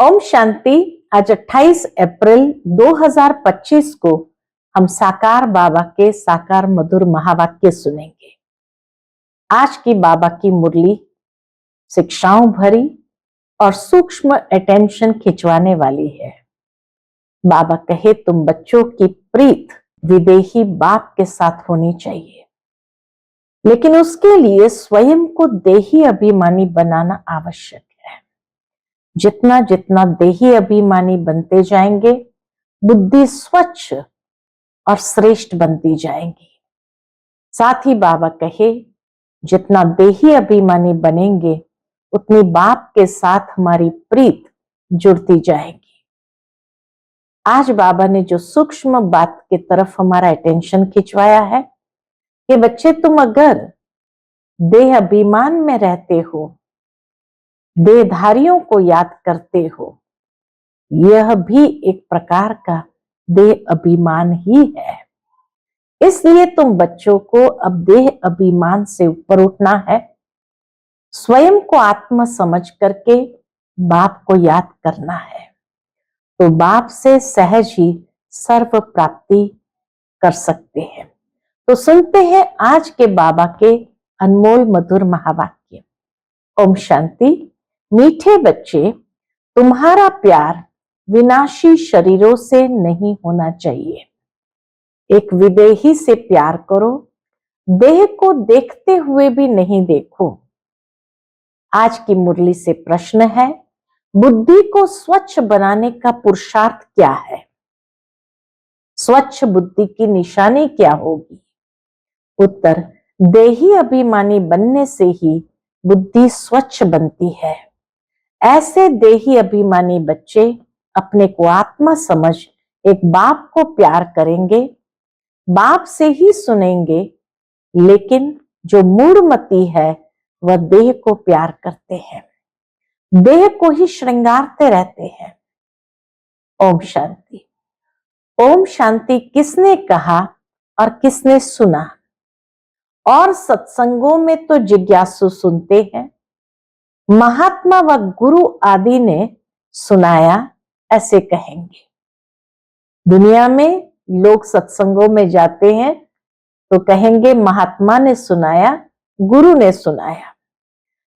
ओम शांति। आज 28 अप्रैल 2025 को हम साकार बाबा के साकार मधुर महावाक्य सुनेंगे। आज की बाबा की मुरली शिक्षाओं भरी और सूक्ष्म अटेंशन खिंचवाने वाली है। बाबा कहे, तुम बच्चों की प्रीत विदेही बाप के साथ होनी चाहिए, लेकिन उसके लिए स्वयं को देही अभिमानी बनाना आवश्यक है। जितना जितना देही अभिमानी बनते जाएंगे, बुद्धि स्वच्छ और श्रेष्ठ बनती जाएंगी। साथ ही बाबा कहे, जितना देही अभिमानी बनेंगे, उतनी बाप के साथ हमारी प्रीत जुड़ती जाएगी। आज बाबा ने जो सूक्ष्म बात की तरफ हमारा अटेंशन खिंचवाया है कि बच्चे, तुम अगर देह अभिमान में रहते हो, देहधारियों को याद करते हो, यह भी एक प्रकार का देह अभिमान ही है। इसलिए तुम बच्चों को अब देह अभिमान से ऊपर उठना है। स्वयं को आत्मा समझ करके बाप को याद करना है, तो बाप से सहज ही सर्व प्राप्ति कर सकते हैं। तो सुनते हैं आज के बाबा के अनमोल मधुर महावाक्य। ओम शांति। मीठे बच्चे, तुम्हारा प्यार विनाशी शरीरों से नहीं होना चाहिए। एक विदेही से प्यार करो, देह को देखते हुए भी नहीं देखो। आज की मुरली से प्रश्न है, बुद्धि को स्वच्छ बनाने का पुरुषार्थ क्या है? स्वच्छ बुद्धि की निशानी क्या होगी? उत्तर, देही अभिमानी बनने से ही बुद्धि स्वच्छ बनती है। ऐसे देही अभिमानी बच्चे अपने को आत्मा समझ एक बाप को प्यार करेंगे, बाप से ही सुनेंगे, लेकिन जो मूढ़मती है वह देह को प्यार करते हैं, देह को ही श्रृंगारते रहते हैं। ओम शांति। ओम शांति किसने कहा और किसने सुना? और सत्संगों में तो जिज्ञासु सुनते हैं, महात्मा व गुरु आदि ने सुनाया ऐसे कहेंगे। दुनिया में लोग सत्संगों में जाते हैं तो कहेंगे महात्मा ने सुनाया, गुरु ने सुनाया।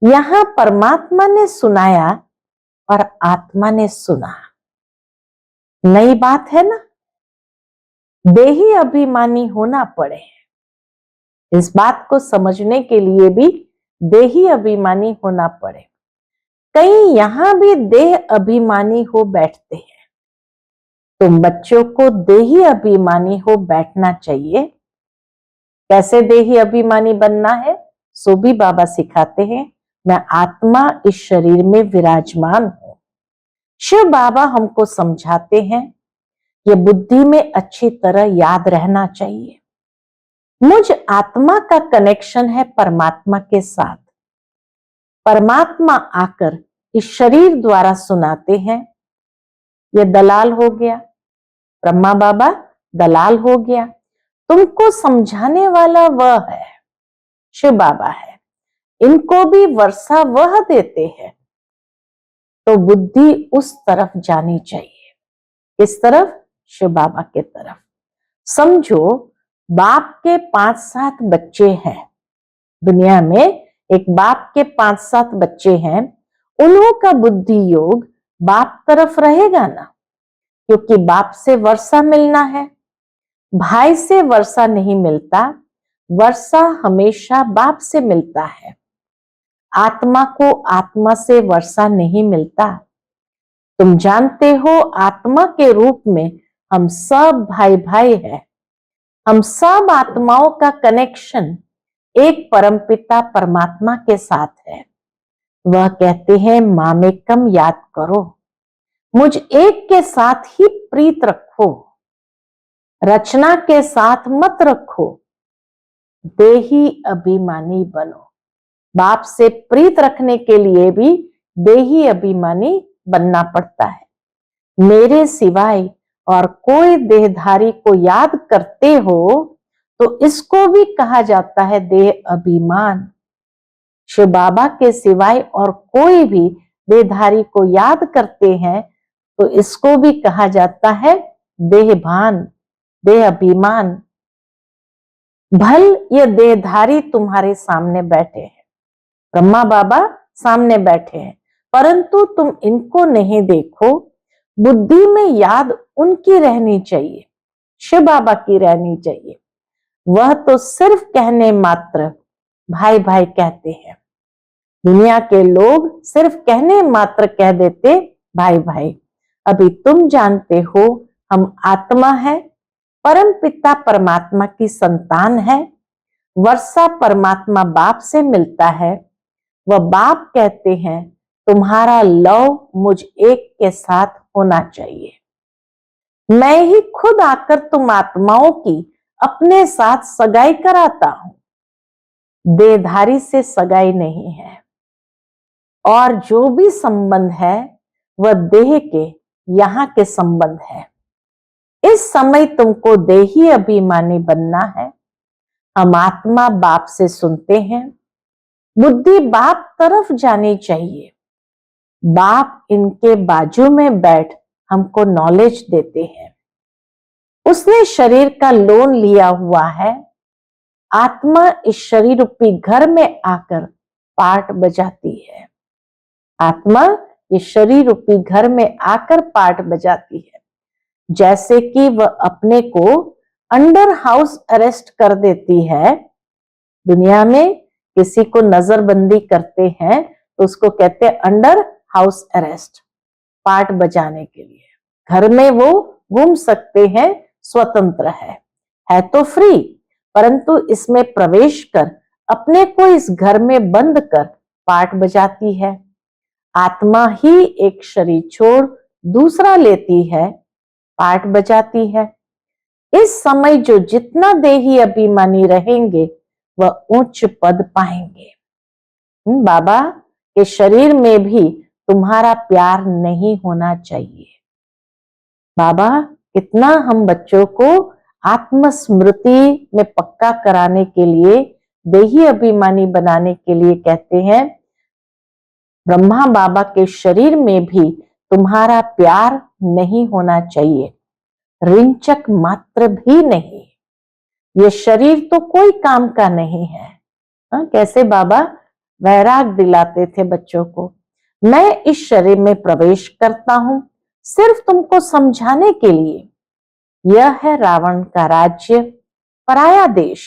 यहां परमात्मा ने सुनाया और आत्मा ने सुना। नई बात है ना? देही अभिमानी होना पड़े, इस बात को समझने के लिए भी देही अभिमानी होना पड़े। कई यहां भी देह अभिमानी हो बैठते हैं। तुम बच्चों को देही अभिमानी हो बैठना चाहिए। कैसे देही अभिमानी बनना है, सो भी बाबा सिखाते हैं। मैं आत्मा इस शरीर में विराजमान हूं। शिव बाबा हमको समझाते हैं, ये बुद्धि में अच्छी तरह याद रहना चाहिए। मुझ आत्मा का कनेक्शन है परमात्मा के साथ। परमात्मा आकर इस शरीर द्वारा सुनाते हैं। ये दलाल हो गया, ब्रह्मा बाबा दलाल हो गया। तुमको समझाने वाला वह है, शिव बाबा है। इनको भी वर्षा वह देते हैं। तो बुद्धि उस तरफ जानी चाहिए। किस तरफ? शिव बाबा के तरफ। समझो, बाप के 5-7 बच्चे हैं। दुनिया में एक बाप के 5-7 बच्चे हैं। उन्हों का बुद्धि योग बाप तरफ रहेगा ना, क्योंकि बाप से वर्षा मिलना है। भाई से वर्षा नहीं मिलता, वर्षा हमेशा बाप से मिलता है। आत्मा को आत्मा से वर्षा नहीं मिलता। तुम जानते हो, आत्मा के रूप में हम सब भाई भाई हैं। हम सब आत्माओं का कनेक्शन एक परमपिता परमात्मा के साथ है। वह कहते हैं, मामेकम याद करो, मुझ एक के साथ ही प्रीत रखो, रचना के साथ मत रखो। देही अभिमानी बनो। बाप से प्रीत रखने के लिए भी देही अभिमानी बनना पड़ता है। मेरे सिवाय और कोई देहधारी को याद करते हो तो इसको भी कहा जाता है देह अभिमान। शिव बाबा के सिवाय और कोई भी देहधारी को याद करते हैं तो इसको भी कहा जाता है देहभान, देह अभिमान। भल ये देहधारी तुम्हारे सामने बैठे हैं, ब्रह्मा बाबा सामने बैठे हैं, परंतु तुम इनको नहीं देखो। बुद्धि में याद उनकी रहनी चाहिए, शिव बाबा की रहनी चाहिए। वह तो सिर्फ कहने मात्र भाई भाई कहते हैं। दुनिया के लोग सिर्फ कहने मात्र कह देते भाई भाई। अभी तुम जानते हो हम आत्मा है, परम पिता परमात्मा की संतान है। वर्षा परमात्मा बाप से मिलता है। वह बाप कहते हैं तुम्हारा लव मुझ एक के साथ होना चाहिए। मैं ही खुद आकर तुम आत्माओं की अपने साथ सगाई कराता हूं। देहधारी से सगाई नहीं है, और जो भी संबंध है वह देह के यहाँ के संबंध है। इस समय तुमको देही अभिमानी बनना है। हम आत्मा बाप से सुनते हैं, बुद्धि बाप तरफ जानी चाहिए। बाप इनके बाजू में बैठ हमको नॉलेज देते हैं। उसने शरीर का लोन लिया हुआ है। आत्मा इस शरीर रूपी घर में आकर पार्ट बजाती है। आत्मा इस शरीर रूपी घर में आकर पार्ट बजाती है। जैसे कि वह अपने को अंडर हाउस अरेस्ट कर देती है। दुनिया में किसी को नजरबंदी करते हैं तो उसको कहते हैं अंडर हाउस अरेस्ट, पार्ट बजाने के लिए। घर में वो घूम सकते हैं, स्वतंत्र है तो फ्री, परंतु इसमें प्रवेश कर अपने को इस घर में बंद कर पार्ट बजाती है। आत्मा ही एक शरीर छोड़ दूसरा लेती है, पार्ट बजाती है। इस समय जो जितना देही अभिमानी रहेंगे वह उच्च पद पाएंगे। बाबा के शरीर में भी तुम्हारा प्यार नहीं होना चाहिए। बाबा कितना हम बच्चों को आत्मस्मृति में पक्का कराने के लिए, देही अभिमानी बनाने के लिए कहते हैं ब्रह्मा बाबा के शरीर में भी तुम्हारा प्यार नहीं होना चाहिए, रिंचक मात्र भी नहीं। ये शरीर तो कोई काम का नहीं है। कैसे बाबा वैराग दिलाते थे बच्चों को, मैं इस शरीर में प्रवेश करता हूं सिर्फ तुमको समझाने के लिए। यह है रावण का राज्य, पराया देश।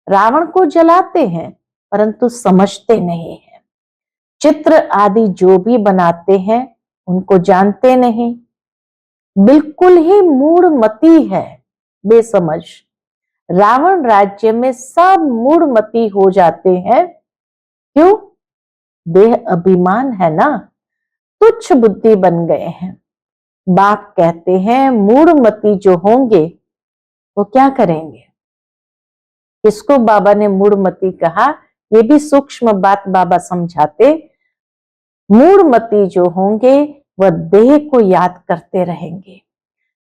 रावण को जलाते हैं परंतु समझते नहीं है। चित्र आदि जो भी बनाते हैं उनको जानते नहीं, बिल्कुल ही मूढ़मती है, बेसमझ। रावण राज्य में सब मूढ़मती हो जाते हैं। क्यों? देह अभिमान है ना, तुच्छ बुद्धि बन गए हैं। बाप कहते हैं मूढ़मती जो होंगे वो क्या करेंगे? किसको बाबा ने मूढ़मती कहा, ये भी सूक्ष्म बात बाबा समझाते। मूढ़मती जो होंगे वह देह को याद करते रहेंगे,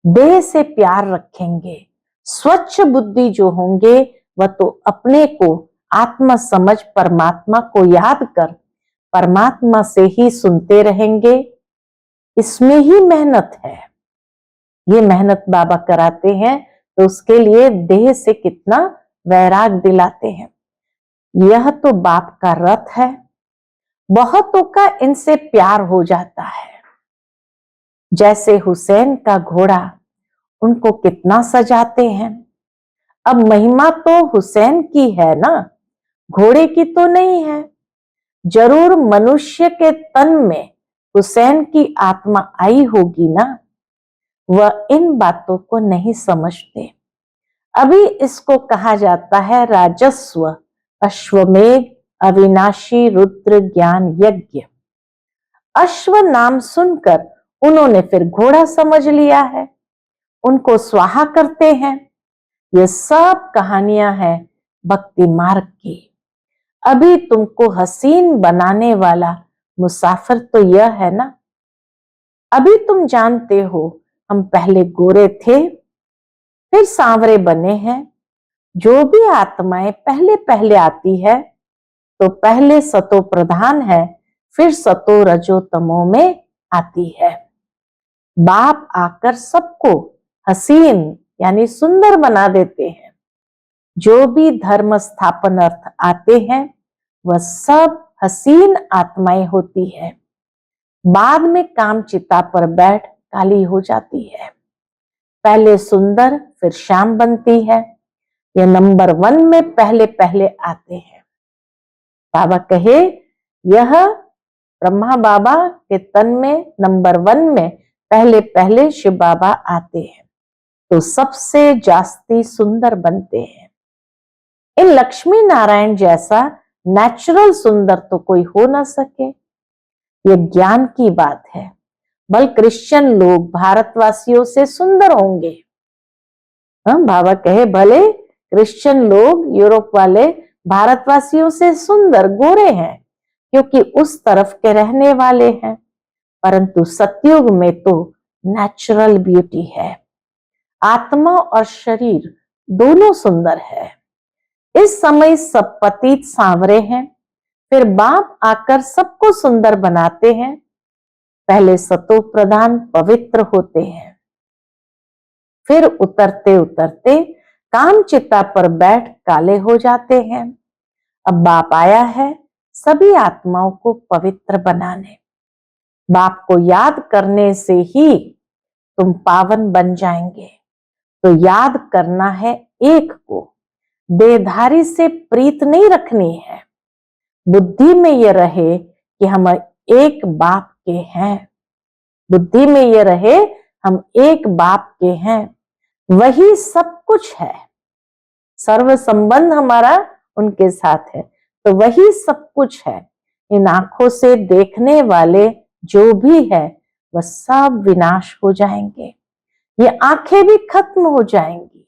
देह से प्यार रखेंगे। स्वच्छ बुद्धि जो होंगे वह तो अपने को आत्मा समझ परमात्मा को याद कर परमात्मा से ही सुनते रहेंगे। इसमें ही मेहनत है। ये मेहनत बाबा कराते हैं तो उसके लिए देह से कितना वैराग दिलाते हैं। यह तो बाप का रथ है, बहुतों का इनसे प्यार हो जाता है। जैसे हुसैन का घोड़ा, उनको कितना सजाते हैं। अब महिमा तो हुसैन की है ना, घोड़े की तो नहीं है। जरूर मनुष्य के तन में हुसैन की आत्मा आई होगी ना, वह इन बातों को नहीं समझते। अभी इसको कहा जाता है राजस्व अश्वमेध अविनाशी रुद्र ज्ञान यज्ञ। अश्व नाम सुनकर उन्होंने फिर घोड़ा समझ लिया है, उनको स्वाहा करते हैं। ये सब कहानियां हैं भक्ति मार्ग की। अभी तुमको हसीन बनाने वाला मुसाफिर तो यह है ना। अभी तुम जानते हो हम पहले गोरे थे फिर सांवरे बने हैं। जो भी आत्माएं पहले पहले आती है तो पहले सतो प्रधान है, फिर सतो रजो तमो में आती है। बाप आकर सबको हसीन यानी सुंदर बना देते हैं। जो भी धर्म स्थापन अर्थ आते हैं वह सब हसीन आत्माएं होती है। बाद में काम चिता पर बैठ काली हो जाती है। पहले सुंदर फिर श्याम बनती है। ये नंबर 1 में पहले पहले आते हैं। बाबा कहे यह ब्रह्मा बाबा के तन में नंबर 1 में पहले पहले शिव बाबा आते हैं तो सबसे जास्ती सुंदर बनते हैं। इन लक्ष्मी नारायण जैसा नेचुरल सुंदर तो कोई हो ना सके। ये ज्ञान की बात है। बल क्रिश्चियन लोग भारतवासियों से सुंदर होंगे। बाबा कहे भले क्रिश्चियन लोग यूरोप वाले भारतवासियों से सुंदर गोरे हैं क्योंकि उस तरफ के रहने वाले हैं, परंतु सतयुग में तो नेचुरल ब्यूटी है। आत्मा और शरीर दोनों सुंदर है। इस समय सब पतित सांवरे हैं, फिर बाप आकर सबको सुंदर बनाते हैं। पहले सतो प्रधान पवित्र होते हैं, फिर उतरते उतरते काम चिता पर बैठ काले हो जाते हैं। अब बाप आया है सभी आत्माओं को पवित्र बनाने। बाप को याद करने से ही तुम पावन बन जाएंगे। तो याद करना है एक को, देहधारी से प्रीत नहीं रखनी है। बुद्धि में ये रहे कि हम एक बाप के हैं। बुद्धि में ये रहे हम एक बाप के हैं, वही सब कुछ है। सर्व संबंध हमारा उनके साथ है तो वही सब कुछ है। इन आंखों से देखने वाले जो भी है वह सब विनाश हो जाएंगे। ये आंखें भी खत्म हो जाएंगी।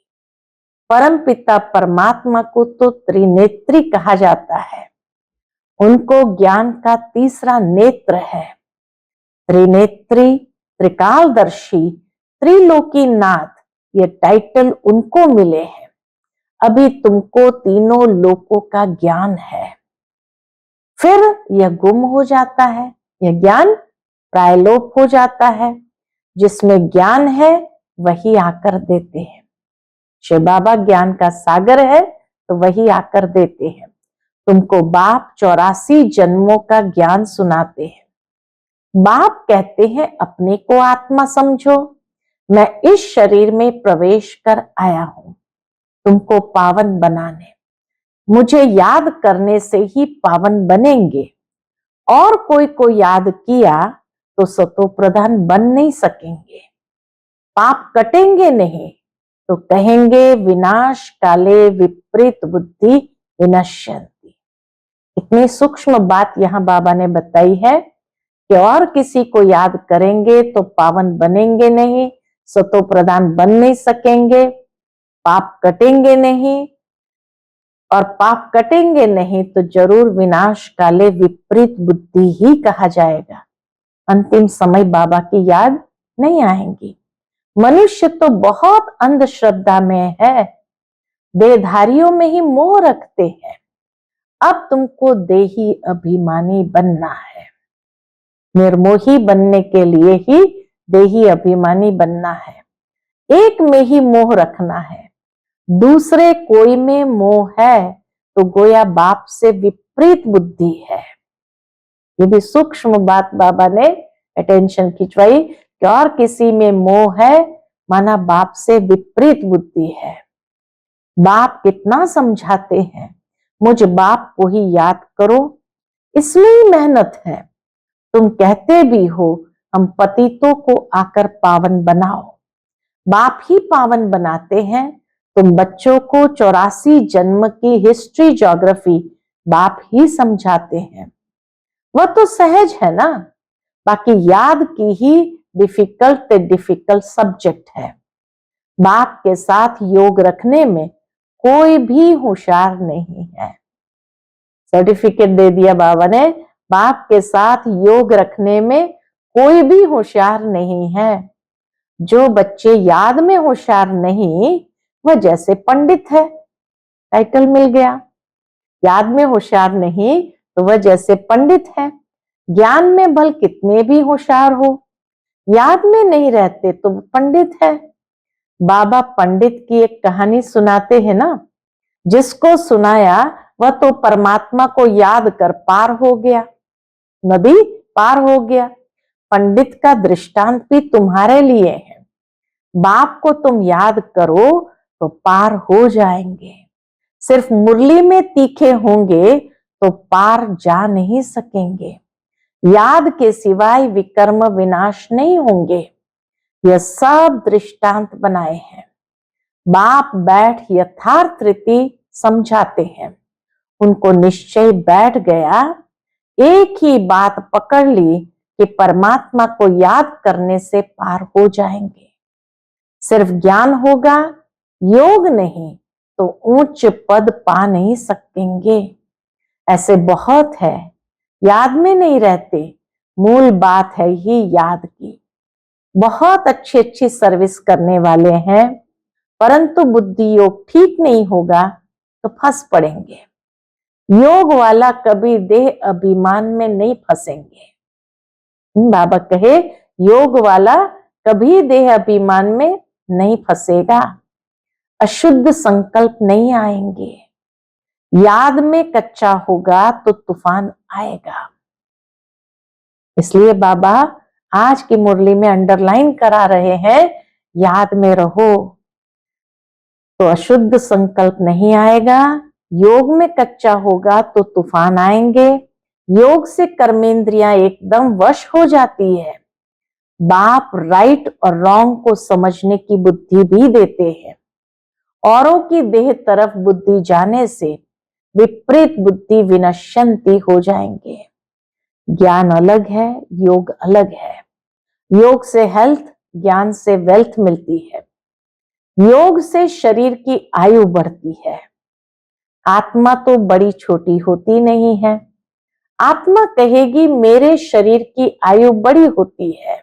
परम पिता परमात्मा को तो त्रिनेत्री कहा जाता है। उनको ज्ञान का तीसरा नेत्र है। त्रिनेत्री, त्रिकालदर्शी, त्रिलोकीनाथ, ये टाइटल उनको मिले हैं। अभी तुमको तीनों लोकों का ज्ञान है, फिर यह गुम हो जाता है। यह ज्ञान प्रायलोप हो जाता है। जिसमें ज्ञान है वही आकर देते हैं। शिव बाबा ज्ञान का सागर है तो वही आकर देते हैं। तुमको बाप 84 जन्मों का ज्ञान सुनाते हैं। बाप कहते हैं अपने को आत्मा समझो, मैं इस शरीर में प्रवेश कर आया हूं तुमको पावन बनाने। मुझे याद करने से ही पावन बनेंगे। और कोई को याद किया तो सतो प्रधान बन नहीं सकेंगे। पाप कटेंगे नहीं तो कहेंगे विनाश काले विपरीत बुद्धि विनश्यन्ति। इतनी सूक्ष्म बात यहाँ बाबा ने बताई है कि और किसी को याद करेंगे तो पावन बनेंगे नहीं, सतो प्रधान बन नहीं सकेंगे, पाप कटेंगे नहीं। और पाप कटेंगे नहीं तो जरूर विनाश काले विपरीत बुद्धि ही कहा जाएगा। अंतिम समय बाबा की याद नहीं आएंगी। मनुष्य तो बहुत अंधश्रद्धा में है, देहधारियों में ही मोह रखते हैं। अब तुमको देही अभिमानी बनना है। निर्मोही बनने के लिए ही देही अभिमानी बनना है। एक में ही मोह रखना है, दूसरे कोई में मोह है तो गोया बाप से विपरीत बुद्धि है। ये भी सूक्ष्म बात बाबा ने अटेंशन खिंचवाई कि और किसी में मोह है माना बाप से विपरीत बुद्धि है। बाप कितना समझाते हैं, मुझ बाप को ही याद करो, इसमें ही मेहनत है। तुम कहते भी हो हम पतितों को आकर पावन बनाओ, बाप ही पावन बनाते हैं। तुम बच्चों को 84 जन्म की हिस्ट्री ज्योग्राफी बाप ही समझाते हैं। वह तो सहज है ना, बाकी याद की ही डिफिकल्ट सब्जेक्ट है। बाप के साथ योग रखने में कोई भी होशियार नहीं है। सर्टिफिकेट दे दिया बाबा ने, बाप के साथ योग रखने में कोई भी होशियार नहीं है। जो बच्चे याद में होशियार नहीं वह जैसे पंडित है, टाइटल मिल गया। याद में होशियार नहीं तो वह जैसे पंडित है। ज्ञान में भल कितने भी होशियार हो, याद में नहीं रहते तो पंडित है। बाबा पंडित की एक कहानी सुनाते हैं ना, जिसको सुनाया वह तो परमात्मा को याद कर पार हो गया, नदी पार हो गया। पंडित का दृष्टांत भी तुम्हारे लिए है। बाप को तुम याद करो तो पार हो जाएंगे। सिर्फ मुरली में तीखे होंगे तो पार जा नहीं सकेंगे। याद के सिवाय विकर्म विनाश नहीं होंगे। यह सब दृष्टांत बनाए हैं। बाप बैठ यथार्थ रीति समझाते हैं। उनको निश्चय बैठ गया, एक ही बात पकड़ ली कि परमात्मा को याद करने से पार हो जाएंगे। सिर्फ ज्ञान होगा, योग नहीं तो ऊंच पद पा नहीं सकेंगे। ऐसे बहुत है, याद में नहीं रहते। मूल बात है ही याद की। बहुत अच्छी अच्छी सर्विस करने वाले हैं, परंतु बुद्धि योग ठीक नहीं होगा तो फंस पड़ेंगे। योग वाला कभी देह अभिमान में नहीं फंसेंगे। बाबा कहे योग वाला कभी देह अभिमान में नहीं फंसेगा। अशुद्ध संकल्प नहीं आएंगे। याद में कच्चा होगा तो तूफान आएगा। इसलिए बाबा आज की मुरली में अंडरलाइन करा रहे हैं, याद में रहो तो अशुद्ध संकल्प नहीं आएगा। योग में कच्चा होगा तो तूफान आएंगे। योग से कर्मेंद्रियां एकदम वश हो जाती है। बाप राइट और रॉन्ग को समझने की बुद्धि भी देते हैं। औरों की देह तरफ बुद्धि जाने से विपरीत बुद्धि विनश्यंती हो जाएंगे। ज्ञान अलग है, योग अलग है। योग से हेल्थ, ज्ञान से वेल्थ मिलती है। योग से शरीर की आयु बढ़ती है। आत्मा तो बड़ी छोटी होती नहीं है। आत्मा कहेगी मेरे शरीर की आयु बड़ी होती है।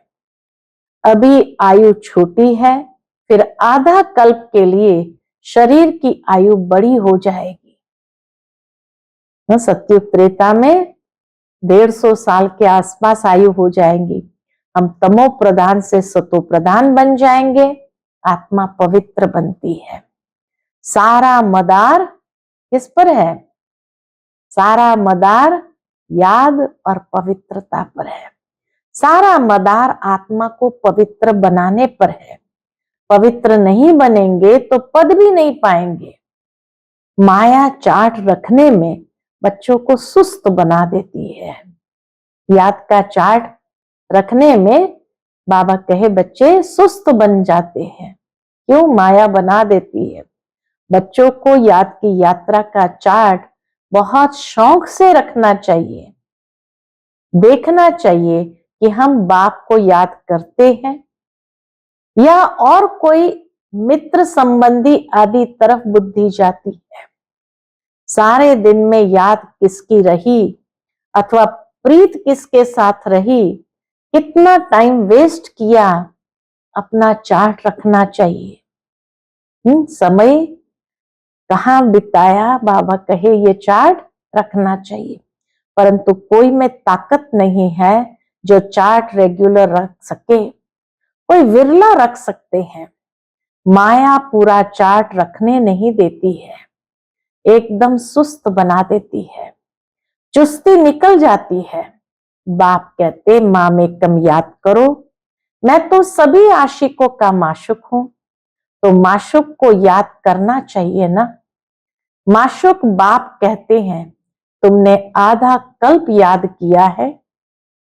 अभी आयु छोटी है, फिर आधा कल्प के लिए शरीर की आयु बड़ी हो जाएगी। सत्युग त्रेता में 150 साल के आसपास आयु हो जाएंगी। हम तमो प्रधान से सतो प्रधान बन जाएंगे। आत्मा पवित्र बनती है। सारा मदार किस पर है? सारा मदार याद और पवित्रता पर है। सारा मदार आत्मा को पवित्र बनाने पर है। पवित्र नहीं बनेंगे तो पद भी नहीं पाएंगे। माया चाट रखने में बच्चों को सुस्त बना देती है। याद का चाट रखने में बाबा कहे बच्चे सुस्त बन जाते हैं। क्यों? माया बना देती है। बच्चों को याद की यात्रा का चार्ट बहुत शौक से रखना चाहिए। देखना चाहिए कि हम बाप को याद करते हैं या और कोई मित्र संबंधी आदि तरफ बुद्धि जाती है। सारे दिन में याद किसकी रही अथवा प्रीत किसके साथ रही, कितना टाइम वेस्ट किया, अपना चार्ट रखना चाहिए। समय कहाँ बिताया, बाबा कहे ये चार्ट रखना चाहिए। परंतु कोई में ताकत नहीं है जो चार्ट रेगुलर रख सके। कोई विरला रख सकते हैं। माया पूरा चार्ट रखने नहीं देती है, एकदम सुस्त बना देती है। चुस्ती निकल जाती है। बाप कहते माँ में कम याद करो, मैं तो सभी आशिकों का माशुक हूं। तो माशुक को याद करना चाहिए ना। माशुक बाप कहते हैं तुमने आधा कल्प याद किया है,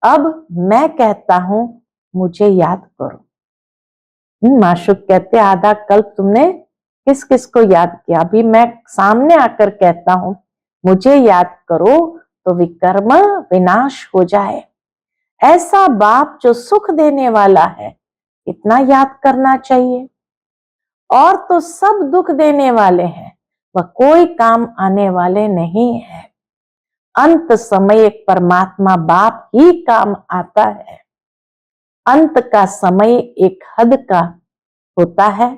अब मैं कहता हूं मुझे याद करो। माशुक कहते आधा कल्प तुमने किस किस को याद किया, अभी मैं सामने आकर कहता हूं मुझे याद करो तो विकर्म विनाश हो जाए। ऐसा बाप जो सुख देने वाला है, इतना याद करना चाहिए। और तो सब दुख देने वाले हैं, वह कोई काम आने वाले नहीं है। अंत समय एक परमात्मा बाप ही काम आता है। अंत का समय एक हद का होता है,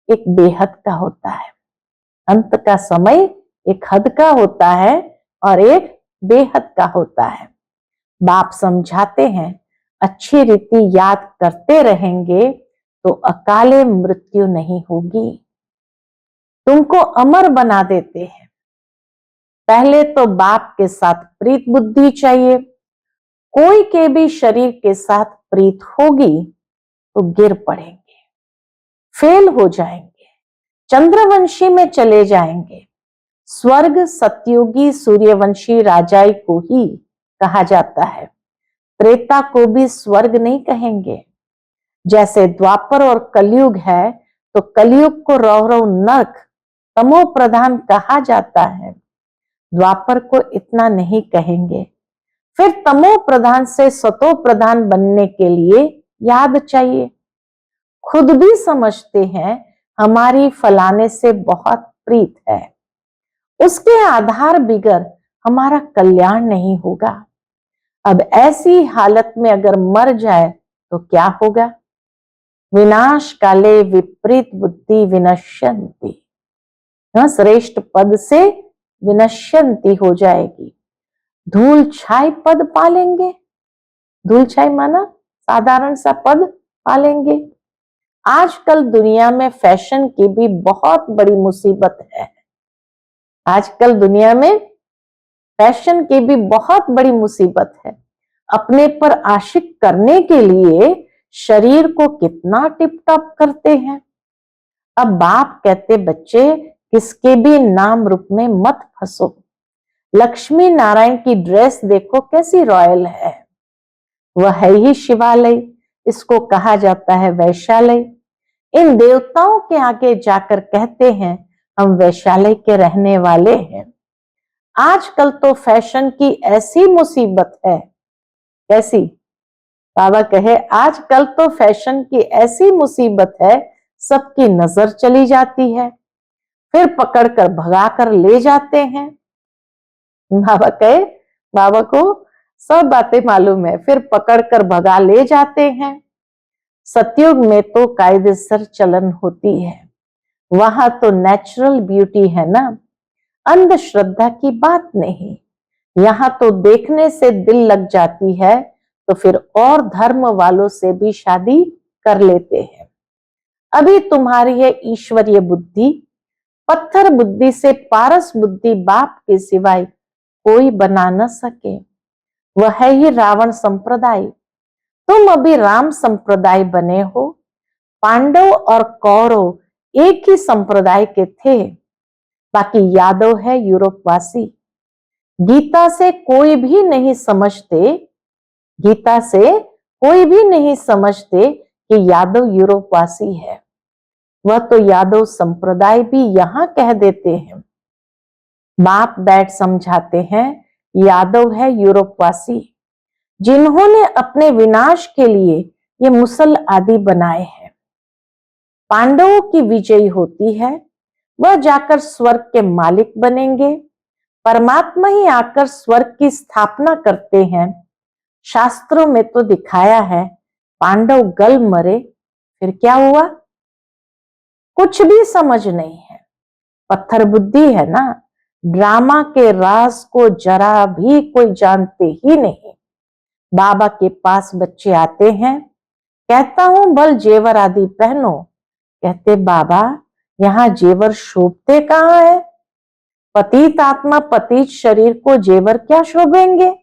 एक बेहद का होता है। अंत का समय एक हद का होता है और एक बेहद का होता है। बाप समझाते हैं, अच्छी रीति याद करते रहेंगे तो अकाले मृत्यु नहीं होगी। तुमको अमर बना देते हैं। पहले तो बाप के साथ प्रीत बुद्धि चाहिए। कोई के भी शरीर के साथ प्रीत होगी तो गिर पड़ेंगे, फेल हो जाएंगे, चंद्रवंशी में चले जाएंगे। स्वर्ग सतयुगी सूर्यवंशी राजाई को ही कहा जाता है। त्रेता को भी स्वर्ग नहीं कहेंगे। जैसे द्वापर और कलयुग है तो कलयुग को रौरव नरक तमो प्रधान कहा जाता है। द्वापर को इतना नहीं कहेंगे। फिर तमो प्रधान से सतो प्रधान बनने के लिए याद चाहिए। खुद भी समझते हैं हमारी फलाने से बहुत प्रीत है, उसके आधार बिगर हमारा कल्याण नहीं होगा। अब ऐसी हालत में अगर मर जाए तो क्या होगा? विनाश काले विपरीत बुद्धि विनश्यंती, श्रेष्ठ पद से विनश्यंती हो जाएगी। धूल छाई पद पालेंगे। धूल छाई माना साधारण सा पद पालेंगे। आजकल दुनिया में फैशन की भी बहुत बड़ी मुसीबत है। आजकल दुनिया में फैशन की भी बहुत बड़ी मुसीबत है। अपने पर आशिक करने के लिए शरीर को कितना टिप टॉप करते हैं। अब बाप कहते, बच्चे किसके भी नाम रूप में मत फंसो। लक्ष्मी नारायण की ड्रेस देखो कैसी रॉयल है, वह है ही शिवालय, इसको कहा जाता है वैश्यालय। इन देवताओं के आगे जाकर कहते हैं हम वैश्यालय के रहने वाले हैं। आजकल तो फैशन की ऐसी मुसीबत है, कैसी? बाबा कहे आजकल तो फैशन की ऐसी मुसीबत है, सबकी नजर चली जाती है, फिर पकड़कर भगा कर ले जाते हैं। बाबा कहे, बाबा को सब बातें मालूम है, फिर पकड़कर भगा ले जाते हैं। सतयुग में तो कायदेसर चलन होती है, वहां तो नेचुरल ब्यूटी है ना, अंधश्रद्धा की बात नहीं। यहाँ तो देखने से दिल लग जाती है तो फिर और धर्म वालों से भी शादी कर लेते हैं। अभी तुम्हारी है ईश्वरीय बुद्धि, पत्थर बुद्धि से पारस बुद्धि बाप के सिवाय कोई बना न सके। वह है ही रावण संप्रदाय। तुम अभी राम संप्रदाय बने हो। पांडव और कौरव एक ही संप्रदाय के थे, बाकी यादव है यूरोपवासी। गीता से कोई भी नहीं समझते, गीता से कोई भी नहीं समझते कि यादव यूरोपवासी है। वह तो यादव संप्रदाय भी यहां कह देते हैं। बाप बैठ समझाते हैं यादव है यूरोपवासी, जिन्होंने अपने विनाश के लिए ये मुसल आदि बनाए हैं। पांडवों की विजय होती है, वह जाकर स्वर्ग के मालिक बनेंगे। परमात्मा ही आकर स्वर्ग की स्थापना करते हैं। शास्त्रों में तो दिखाया है पांडव गल मरे, फिर क्या हुआ? कुछ भी समझ नहीं है, पत्थर बुद्धि है ना। ड्रामा के राज को जरा भी कोई जानते ही नहीं। बाबा के पास बच्चे आते हैं, कहता हूं बल जेवर आदि पहनो। कहते बाबा यहाँ जेवर शोभते कहाँ है? पतित आत्मा पतित शरीर को जेवर क्या शोभेंगे?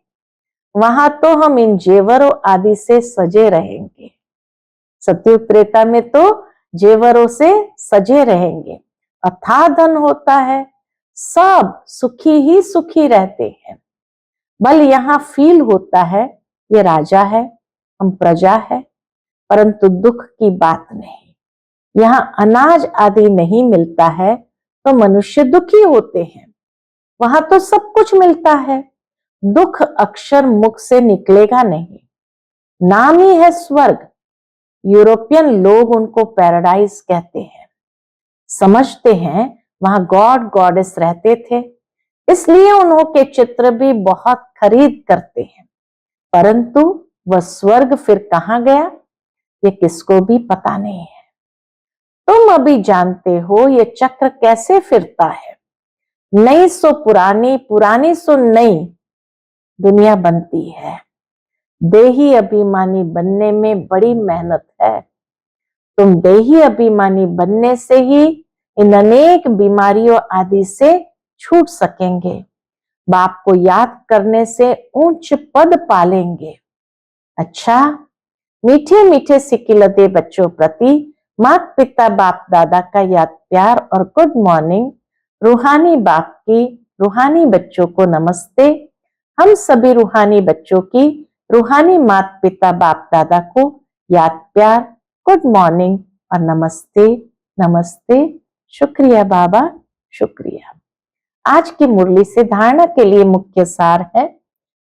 वहां तो हम इन जेवरों आदि से सजे रहेंगे। सतयुग त्रेता में तो जेवरों से सजे रहेंगे। अथाह धन होता है, सब सुखी ही सुखी रहते हैं। बल यहाँ फील होता है ये राजा है, हम प्रजा है, परंतु दुख की बात नहीं। यहाँ अनाज आदि नहीं मिलता है तो मनुष्य दुखी होते हैं। वहां तो सब कुछ मिलता है, दुख अक्षर मुख से निकलेगा नहीं। नाम ही है स्वर्ग। यूरोपियन लोग उनको पैराडाइज कहते हैं। समझते हैं वहां गॉड गॉडेस रहते थे, इसलिए उन्हों के चित्र भी बहुत खरीद करते हैं। परंतु वह स्वर्ग फिर कहां गया ये किसको भी पता नहीं है। तुम अभी जानते हो ये चक्र कैसे फिरता है। नई सो पुरानी, पुरानी सो नई दुनिया बनती है। देही अभिमानी बनने में बड़ी मेहनत है। तुम देही अभिमानी बनने से ही इन अनेक बीमारियों आदि से छूट सकेंगे। बाप को याद करने से उच्च पद पालेंगे। अच्छा, मीठे मीठे सिकिलते बच्चों प्रति माता पिता बाप दादा का याद प्यार और गुड मॉर्निंग। रूहानी बाप की रूहानी बच्चों को नमस्ते। हम सभी रूहानी बच्चों की रूहानी माता पिता बाप दादा को याद प्यार, गुड मॉर्निंग और नमस्ते नमस्ते। शुक्रिया बाबा, शुक्रिया। आज की मुरली से धारणा के लिए मुख्य सार है।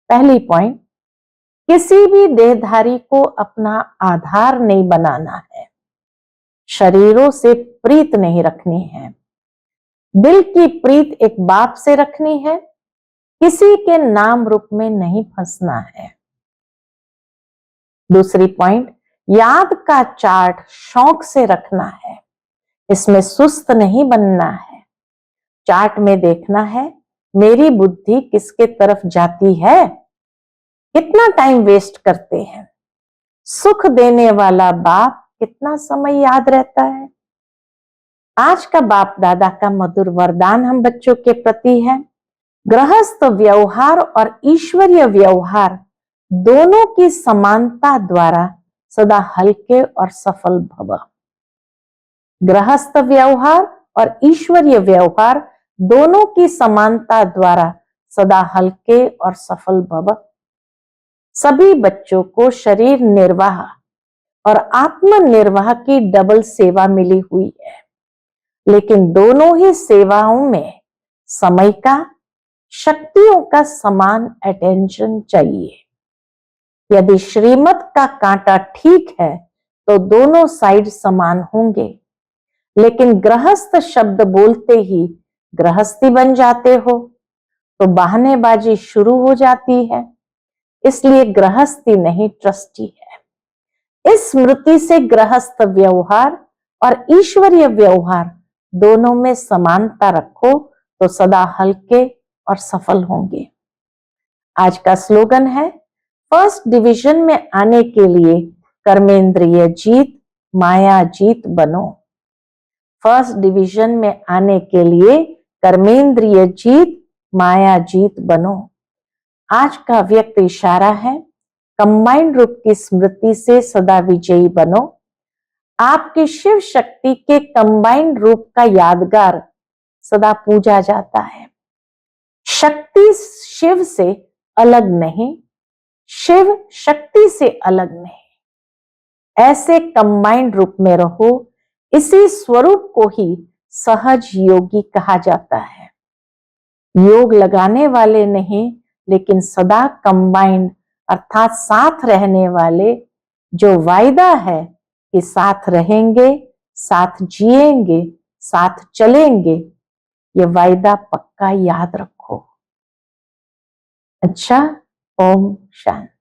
पहली पॉइंट, किसी भी देहधारी को अपना आधार नहीं बनाना है। शरीरों से प्रीत नहीं रखनी है। दिल की प्रीत एक बाप से रखनी है। किसी के नाम रूप में नहीं फंसना है। दूसरी पॉइंट, याद का चार्ट शौक से रखना है। इसमें सुस्त नहीं बनना है। चार्ट में देखना है मेरी बुद्धि किसके तरफ जाती है, कितना टाइम वेस्ट करते हैं। सुख देने वाला बाप कितना समय याद रहता है। आज का बाप दादा का मधुर वरदान हम बच्चों के प्रति है। गृहस्थ व्यवहार और ईश्वरीय व्यवहार दोनों की समानता द्वारा सदा हल्के और सफल भव। गृहस्थ व्यवहार और ईश्वरीय व्यवहार दोनों की समानता द्वारा सदा हल्के और सफल भव। सभी बच्चों को शरीर निर्वाह और आत्म निर्वाह की डबल सेवा मिली हुई है, लेकिन दोनों ही सेवाओं में समय का, शक्तियों का समान अटेंशन चाहिए। यदि श्रीमत का कांटा ठीक है तो दोनों साइड समान होंगे, लेकिन गृहस्थ शब्द बोलते ही गृहस्थी बन जाते हो तो बहानेबाजी शुरू हो जाती है। इसलिए गृहस्थी नहीं, ट्रस्टी है। इस स्मृति से गृहस्थ व्यवहार और ईश्वरीय व्यवहार दोनों में समानता रखो तो सदा हल्के और सफल होंगे। आज का स्लोगन है, फर्स्ट डिवीजन में आने के लिए कर्मेंद्रिय जीत माया जीत बनो। फर्स्ट डिवीजन में आने के लिए कर्मेंद्रिय जीत माया जीत बनो। आज का व्यक्त इशारा है, कंबाइंड रूप की स्मृति से सदा विजयी बनो। आपकी शिव शक्ति के कंबाइंड रूप का यादगार सदा पूजा जाता है। शक्ति शिव से अलग नहीं, शिव शक्ति से अलग नहीं। ऐसे कंबाइंड रूप में रहो। इसी स्वरूप को ही सहज योगी कहा जाता है। योग लगाने वाले नहीं, लेकिन सदा कंबाइंड अर्थात साथ रहने वाले, जो वायदा है कि साथ रहेंगे, साथ जिएंगे, साथ चलेंगे, ये वायदा पक्का याद रखो। अच्छा, ओम शांति।